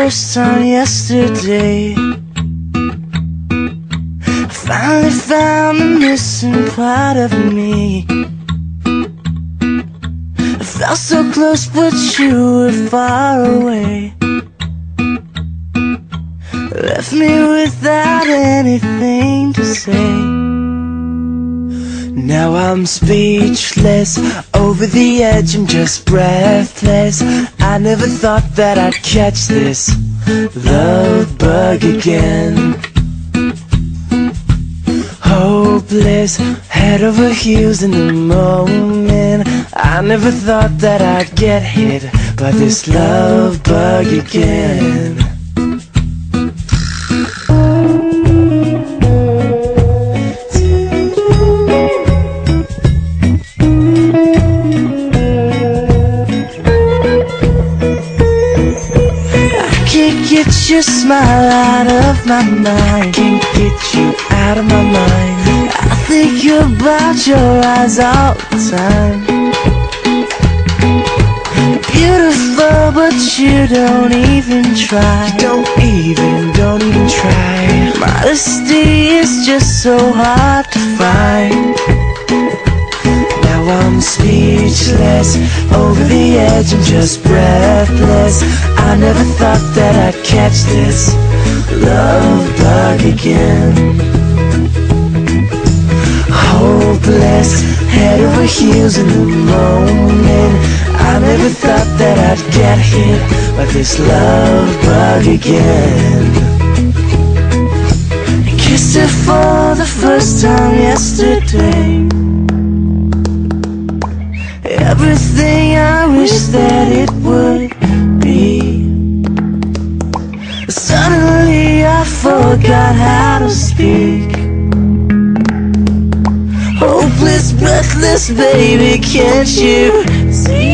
first time yesterday. I finally found the missing part of me. I felt so close but you were far away. Left me without anything to say. Now I'm speechless, over the edge, I'm just breathless. I never thought that I'd catch this love bug again. Hopeless, head over heels in the moment. I never thought that I'd get hit by this love bug again. Get your smile out of my mind, can't get you out of my mind. I think about your eyes all the time. Beautiful, but you don't even try. You don't even try. Modesty is just so hard to find. Now I'm speechless, over the edge, I'm just breathless. I never thought that I'd catch this love bug again. Hopeless, head over heels in the moment. I never thought that I'd get hit by this love bug again. I kissed her for the first time yesterday. Everything I wish that it would be. Suddenly I forgot how to speak. Hopeless, breathless, baby, can't you see?